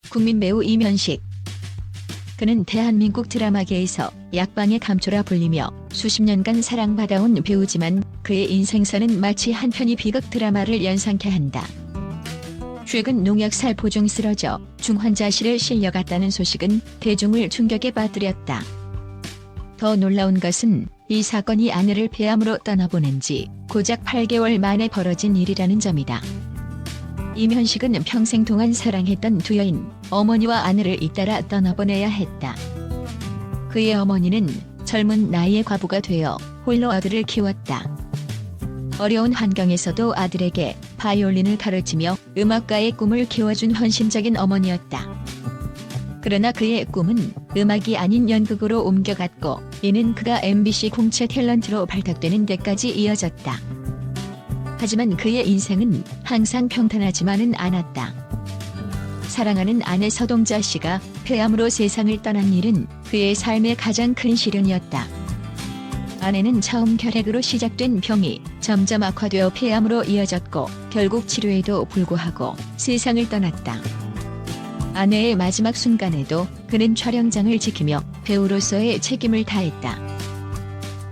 국민 배우 이면식. 그는 대한민국 드라마계에서 약방의 감초라 불리며 수십 년간 사랑받아온 배우지만 그의 인생사는 마치 한 편의 비극 드라마를 연상케 한다. 최근 농약 살포 중 쓰러져 중환자실에 실려갔다는 소식은 대중을 충격에 빠뜨렸다. 더 놀라운 것은 이 사건이 아내를 폐암으로 떠나보낸 지 고작 8개월 만에 벌어진 일이라는 점이다. 이면식은 평생 동안 사랑했던 두 여인, 어머니와 아내를 잇따라 떠나보내야 했다. 그의 어머니는 젊은 나이에 과부가 되어 홀로 아들을 키웠다. 어려운 환경에서도 아들에게 바이올린을 가르치며 음악가의 꿈을 키워준 헌신적인 어머니였다. 그러나 그의 꿈은 음악이 아닌 연극으로 옮겨갔고 이는 그가 MBC 공채 탤런트로 발탁되는 데까지 이어졌다. 하지만 그의 인생은 항상 평탄하지만은 않았다. 사랑하는 아내 서동자 씨가 폐암으로 세상을 떠난 일은 그의 삶의 가장 큰 시련이었다. 아내는 처음 결핵으로 시작된 병이 점점 악화되어 폐암으로 이어졌고 결국 치료에도 불구하고 세상을 떠났다. 아내의 마지막 순간에도 그는 촬영장을 지키며 배우로서의 책임을 다했다.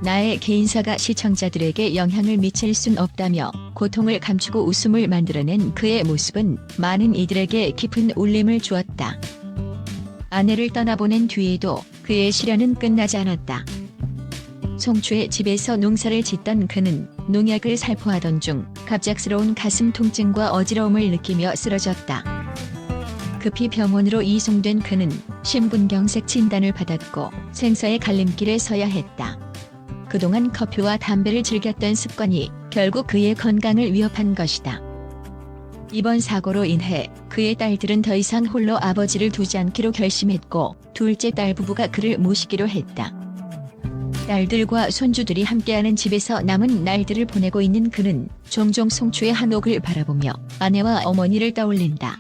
나의 개인사가 시청자들에게 영향을 미칠 순 없다며 고통을 감추고 웃음을 만들어낸 그의 모습은 많은 이들에게 깊은 울림을 주었다. 아내를 떠나보낸 뒤에도 그의 시련은 끝나지 않았다. 송초의 집에서 농사를 짓던 그는 농약을 살포하던 중 갑작스러운 가슴 통증과 어지러움을 느끼며 쓰러졌다. 급히 병원으로 이송된 그는 심근경색 진단을 받았고 생사의 갈림길에 서야 했다. 그동안 커피와 담배를 즐겼던 습관이 결국 그의 건강을 위협한 것이다. 이번 사고로 인해 그의 딸들은 더 이상 홀로 아버지를 두지 않기로 결심했고 둘째 딸 부부가 그를 모시기로 했다. 딸들과 손주들이 함께하는 집에서 남은 날들을 보내고 있는 그는 종종 송초의 한옥을 바라보며 아내와 어머니를 떠올린다.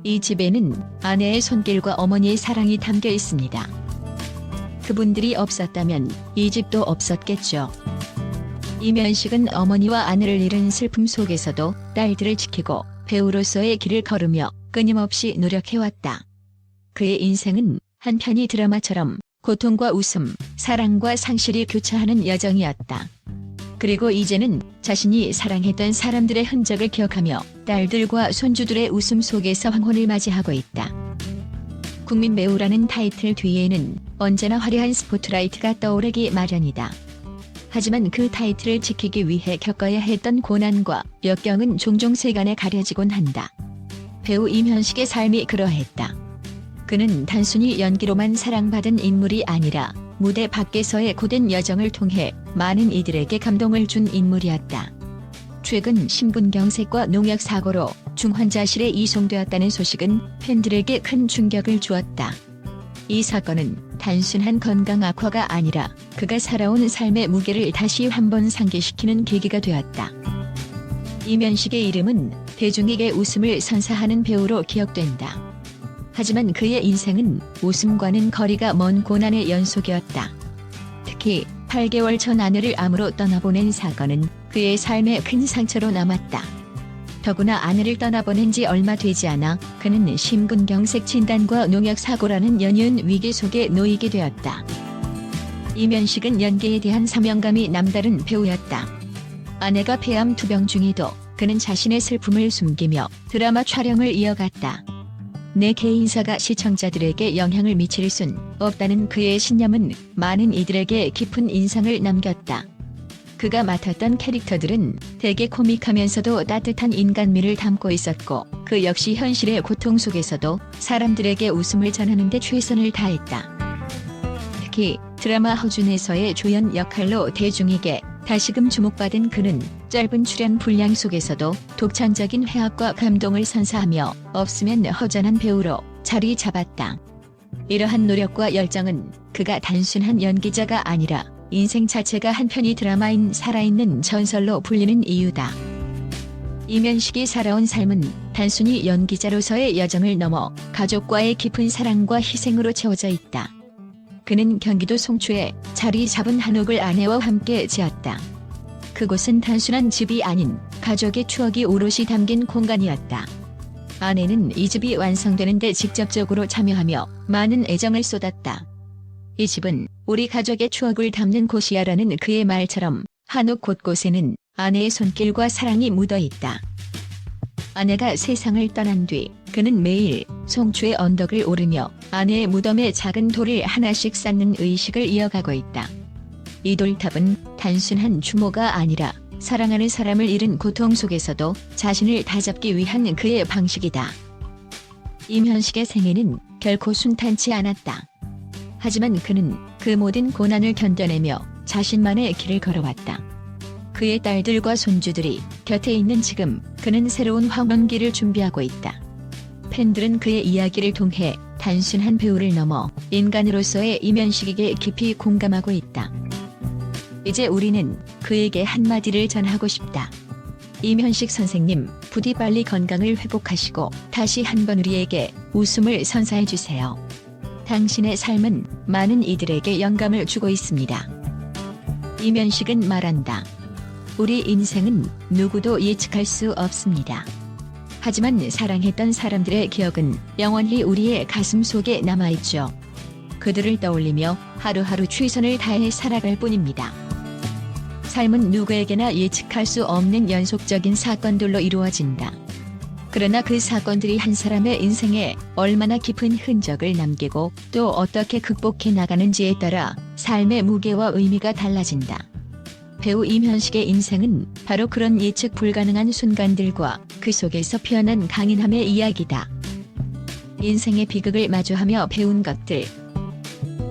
이 집에는 아내의 손길과 어머니의 사랑이 담겨 있습니다. 그분들이 없었다면 이 집도 없었겠죠. 이면식은 어머니와 아내를 잃은 슬픔 속에서도 딸들을 지키고 배우로서의 길을 걸으며 끊임없이 노력해왔다. 그의 인생은 한 편의 드라마처럼 고통과 웃음, 사랑과 상실이 교차하는 여정이었다. 그리고 이제는 자신이 사랑했던 사람들의 흔적을 기억하며 딸들과 손주들의 웃음 속에서 황혼을 맞이하고 있다. 국민 배우라는 타이틀 뒤에는 언제나 화려한 스포트라이트가 떠오르기 마련이다. 하지만 그 타이틀을 지키기 위해 겪어야 했던 고난과 역경은 종종 세간에 가려지곤 한다. 배우 이면식의 삶이 그러했다. 그는 단순히 연기로만 사랑받은 인물이 아니라 무대 밖에서의 고된 여정을 통해 많은 이들에게 감동을 준 인물이었다. 최근 심근경색과 농약 사고로 중환자실에 이송되었다는 소식은 팬들에게 큰 충격을 주었다. 이 사건은 단순한 건강 악화가 아니라 그가 살아온 삶의 무게를 다시 한번 상기시키는 계기가 되었다. 이면식의 이름은 대중에게 웃음을 선사하는 배우로 기억된다. 하지만 그의 인생은 웃음과는 거리가 먼 고난의 연속이었다. 특히 8개월 전 아내를 암으로 떠나보낸 사건은 그의 삶에 큰 상처로 남았다. 더구나 아내를 떠나보낸 지 얼마 되지 않아 그는 심근경색 진단과 농약 사고라는 연이은 위기 속에 놓이게 되었다. 이면식은 연기에 대한 사명감이 남다른 배우였다. 아내가 폐암 투병 중에도 그는 자신의 슬픔을 숨기며 드라마 촬영을 이어갔다. 내 개인사가 시청자들에게 영향을 미칠 순 없다는 그의 신념은 많은 이들에게 깊은 인상을 남겼다. 그가 맡았던 캐릭터들은 대개 코믹하면서도 따뜻한 인간미를 담고 있었고 그 역시 현실의 고통 속에서도 사람들에게 웃음을 전하는 데 최선을 다했다. 특히 드라마 허준에서의 조연 역할로 대중에게 다시금 주목받은 그는 짧은 출연 분량 속에서도 독창적인 회합과 감동을 선사하며 없으면 허전한 배우로 자리 잡았다. 이러한 노력과 열정은 그가 단순한 연기자가 아니라 인생 자체가 한 편의 드라마인 살아있는 전설로 불리는 이유다. 이면식이 살아온 삶은 단순히 연기자로서의 여정을 넘어 가족과의 깊은 사랑과 희생으로 채워져 있다. 그는 경기도 송초에 자리 잡은 한옥을 아내와 함께 지었다. 그곳은 단순한 집이 아닌 가족의 추억이 오롯이 담긴 공간이었다. 아내는 이 집이 완성되는 데 직접적으로 참여하며 많은 애정을 쏟았다. 이 집은 우리 가족의 추억을 담는 곳이야라는 그의 말처럼 한옥 곳곳에는 아내의 손길과 사랑이 묻어 있다. 아내가 세상을 떠난 뒤 그는 매일 송추의 언덕을 오르며 아내의 무덤에 작은 돌을 하나씩 쌓는 의식을 이어가고 있다. 이 돌탑은 단순한 추모가 아니라 사랑하는 사람을 잃은 고통 속에서도 자신을 다잡기 위한 그의 방식이다. 임현식의 생애는 결코 순탄치 않았다. 하지만 그는 그 모든 고난을 견뎌내며 자신만의 길을 걸어왔다. 그의 딸들과 손주들이 곁에 있는 지금 그는 새로운 황혼기를 준비하고 있다. 팬들은 그의 이야기를 통해 단순한 배우를 넘어 인간으로서의 임현식에게 깊이 공감하고 있다. 이제 우리는 그에게 한마디를 전하고 싶다. 임현식 선생님, 부디 빨리 건강을 회복하시고 다시 한번 우리에게 웃음을 선사해 주세요. 당신의 삶은 많은 이들에게 영감을 주고 있습니다. 임현식은 말한다. 우리 인생은 누구도 예측할 수 없습니다. 하지만 사랑했던 사람들의 기억은 영원히 우리의 가슴 속에 남아있죠. 그들을 떠올리며 하루하루 최선을 다해 살아갈 뿐입니다. 삶은 누구에게나 예측할 수 없는 연속적인 사건들로 이루어진다. 그러나 그 사건들이 한 사람의 인생에 얼마나 깊은 흔적을 남기고 또 어떻게 극복해 나가는지에 따라 삶의 무게와 의미가 달라진다. 배우 임현식의 인생은 바로 그런 예측 불가능한 순간들과 그 속에서 피어난 강인함의 이야기다. 인생의 비극을 마주하며 배운 것들.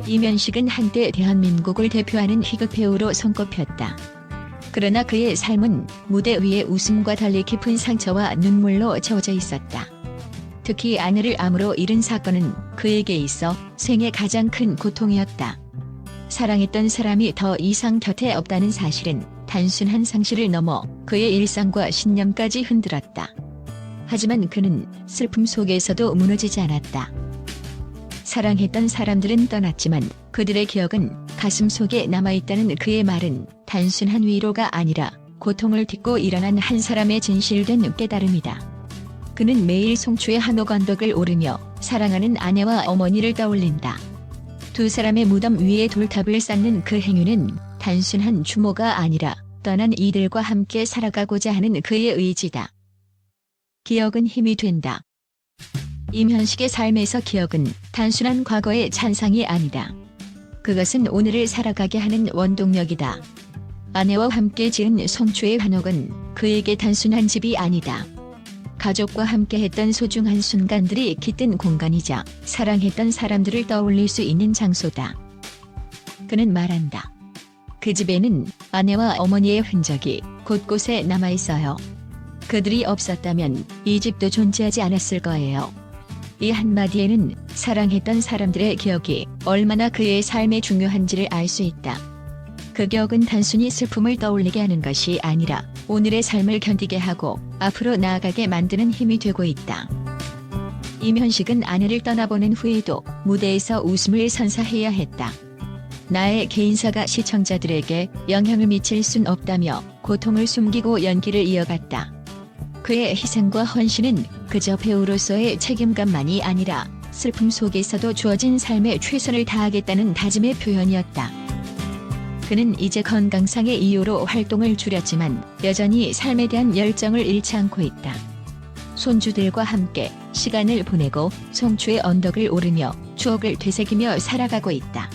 임현식은 한때 대한민국을 대표하는 희극 배우로 손꼽혔다. 그러나 그의 삶은 무대 위의 웃음과 달리 깊은 상처와 눈물로 채워져 있었다. 특히 아내를 암으로 잃은 사건은 그에게 있어 생애 가장 큰 고통이었다. 사랑했던 사람이 더 이상 곁에 없다는 사실은 단순한 상실을 넘어 그의 일상과 신념까지 흔들었다. 하지만 그는 슬픔 속에서도 무너지지 않았다. 사랑했던 사람들은 떠났지만 그들의 기억은 가슴 속에 남아있다는 그의 말은 단순한 위로가 아니라 고통을 딛고 일어난 한 사람의 진실된 깨달음이다. 그는 매일 송추의 한옥 언덕을 오르며 사랑하는 아내와 어머니를 떠올린다. 두 사람의 무덤 위에 돌탑을 쌓는 그 행위는 단순한 추모가 아니라 떠난 이들과 함께 살아가고자 하는 그의 의지다. 기억은 힘이 된다. 임현식의 삶에서 기억은 단순한 과거의 찬상이 아니다. 그것은 오늘을 살아가게 하는 원동력이다. 아내와 함께 지은 송추의 한옥은 그에게 단순한 집이 아니다. 가족과 함께했던 소중한 순간들이 깃든 공간이자 사랑했던 사람들을 떠올릴 수 있는 장소다. 그는 말한다. 그 집에는 아내와 어머니의 흔적이 곳곳에 남아있어요. 그들이 없었다면 이 집도 존재하지 않았을 거예요. 이 한마디에는 사랑했던 사람들의 기억이 얼마나 그의 삶에 중요한지를 알 수 있다. 그 기억은 단순히 슬픔을 떠올리게 하는 것이 아니라 오늘의 삶을 견디게 하고 앞으로 나아가게 만드는 힘이 되고 있다. 임현식은 아내를 떠나보낸 후에도 무대에서 웃음을 선사해야 했다. 나의 개인사가 시청자들에게 영향을 미칠 순 없다며 고통을 숨기고 연기를 이어갔다. 그의 희생과 헌신은 그저 배우로서의 책임감만이 아니라 슬픔 속에서도 주어진 삶에 최선을 다하겠다는 다짐의 표현이었다. 그는 이제 건강상의 이유로 활동을 줄였지만 여전히 삶에 대한 열정을 잃지 않고 있다. 손주들과 함께 시간을 보내고 송추의 언덕을 오르며 추억을 되새기며 살아가고 있다.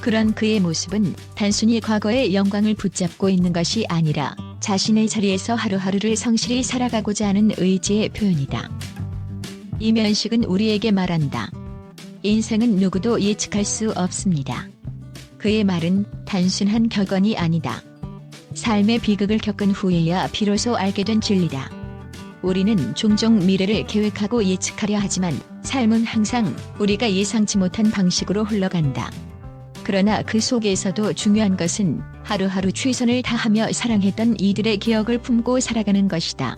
그런 그의 모습은 단순히 과거의 영광을 붙잡고 있는 것이 아니라 자신의 자리에서 하루하루를 성실히 살아가고자 하는 의지의 표현이다. 임현식은 우리에게 말한다. 인생은 누구도 예측할 수 없습니다. 그의 말은 단순한 격언이 아니다. 삶의 비극을 겪은 후에야 비로소 알게 된 진리다. 우리는 종종 미래를 계획하고 예측하려 하지만 삶은 항상 우리가 예상치 못한 방식으로 흘러간다. 그러나 그 속에서도 중요한 것은 하루하루 최선을 다하며 사랑했던 이들의 기억을 품고 살아가는 것이다.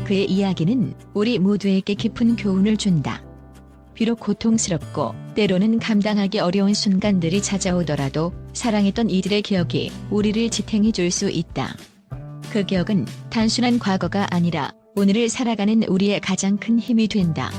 그의 이야기는 우리 모두에게 깊은 교훈을 준다. 비록 고통스럽고 때로는 감당하기 어려운 순간들이 찾아오더라도 사랑했던 이들의 기억이 우리를 지탱해 줄 수 있다. 그 기억은 단순한 과거가 아니라 오늘을 살아가는 우리의 가장 큰 힘이 된다.